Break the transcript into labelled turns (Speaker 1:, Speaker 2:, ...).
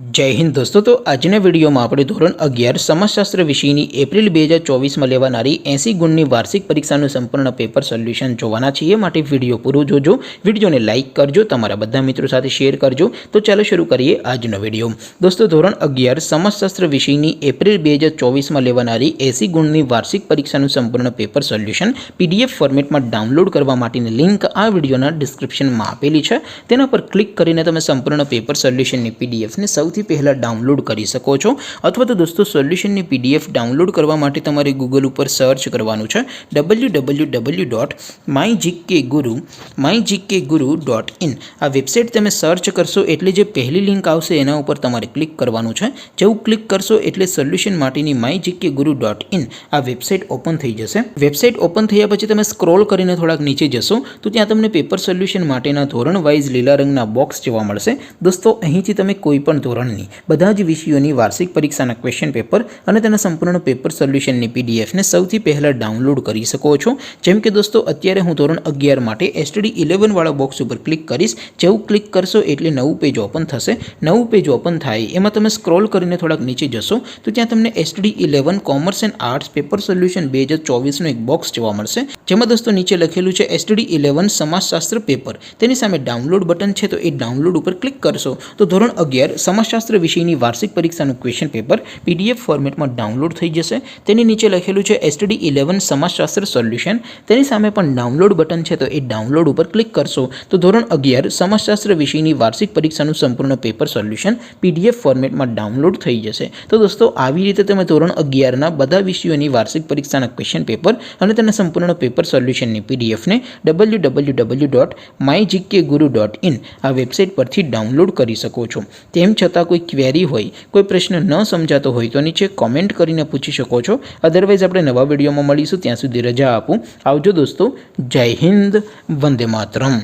Speaker 1: जय हिंद दोस्तों। तो આજના વિડીયોમાં આપણે ધોરણ 11 સમાજશાસ્ત્ર વિષયની એપ્રિલ 2024માં લેવાનારી 80 ગુણની વાર્ષિક પરીક્ષાનું સંપૂર્ણ પેપર સોલ્યુશન જોવાના છીએ। માટે વિડીયો પૂરો જોજો, વિડીયોને લાઇક કરજો, તમારા બધા મિત્રો સાથે શેર કરજો। તો ચાલો શરૂ કરીએ આજનો વિડીયો। દોસ્તો ધોરણ 11 સમાજશાસ્ત્ર વિષયની એપ્રિલ 2024માં લેવાનારી 80 ગુણની વાર્ષિક પરીક્ષાનું સંપૂર્ણ પેપર સોલ્યુશન PDF ફોર્મેટમાં ડાઉનલોડ કરવા માટેની લિંક આ વિડીયોના ડિસ્ક્રિપ્શનમાં આપેલી છે। તેના પર ક્લિક કરીને તમે સંપૂર્ણ પેપર સોલ્યુશનની PDFને સૌથી પહેલા ડાઉનલોડ કરી શકો છો। અથવા તો દોસ્તો સોલ્યુશનની PDF ડાઉનલોડ કરવા માટે તમારે ગૂગલ ઉપર સર્ચ કરવાનું છે www.mygkguru.in। આ વેબસાઇટ તમે સર્ચ કરશો એટલે જે પહેલી લિંક આવશે એના ઉપર તમારે ક્લિક કરવાનું છે। જેવું ક્લિક કરશો એટલે સોલ્યુશન માટેની mygkguru.in આ વેબસાઇટ ઓપન થઈ જશે। વેબસાઇટ ઓપન થયા પછી તમે સ્ક્રોલ કરીને થોડાક નીચે જશો તો ત્યાં તમને પેપર સોલ્યુશન માટેના ધોરણ વાઇઝ લીલા રંગના બોક્સ જોવા મળશે। દોસ્તો અહીંથી તમે કોઈ પણ ધોરણની બધા જ વિષયોની વાર્ષિક પરીક્ષાના ક્વેશ્ચન પેપર અને તેના સંપૂર્ણ પેપર સોલ્યુશનની PDFને સૌથી પહેલાં ડાઉનલોડ કરી શકો છો। જેમ કે દોસ્તો અત્યારે હું ધોરણ 11 માટે STD11 વાળા બોક્સ ઉપર ક્લિક કરીશ। જેવું ક્લિક કરશો એટલે નવું પેજ ઓપન થશે। નવું પેજ ઓપન થાય એમાં તમે સ્ક્રોલ કરીને થોડાક નીચે જશો તો ત્યાં તમને STD11 commerce and arts paper solution 2024નું એક બોક્સ જોવા મળશે। જેમાં દોસ્તો નીચે લખેલું છે STD11 સમાજશાસ્ત્ર પેપર। તેની સામે ડાઉનલોડ બટન છે, તો એ ડાઉનલોડ ઉપર ક્લિક કરશો તો ધોરણ 11 સમાજશાસ્ત્ર વિષયની વાર્ષિક પરીક્ષાનું ક્વેશ્ચન પેપર PDF ફોર્મેટમાં ડાઉનલોડ થઈ જશે। તેની નીચે લખેલું છે STD11 સમાજશાસ્ત્ર સોલ્યુશન। તેની સામે પણ ડાઉનલોડ બટન છે, તો એ ડાઉનલોડ ઉપર ક્લિક કરશો તો ધોરણ 11 સમાજશાસ્ત્ર વિષયની વાર્ષિક પરીક્ષાનું સંપૂર્ણ પેપર સોલ્યુશન PDF ફોર્મેટમાં ડાઉનલોડ થઈ જશે। તો દોસ્તો આવી રીતે તમે ધોરણ 11ના બધા વિષયોની વાર્ષિક પરીક્ષાના ક્વેશ્ચન પેપર અને તેના સંપૂર્ણ પેપર સોલ્યુશનની PDFને www.mygkguru.in આ વેબસાઇટ પરથી ડાઉનલોડ કરી શકો છો। તેમ છતાં કોઈ ક્વેરી હોય, કોઈ પ્રશ્ન ન સમજાતો હોય તો નીચે કોમેન્ટ કરીને પૂછી શકો છો। અધરવાઇઝ આપણે નવા વિડીયોમાં મળીશું, ત્યાં સુધી રજા આપું। આવજો દોસ્તો। જય હિન્દ, વંદે માતરમ।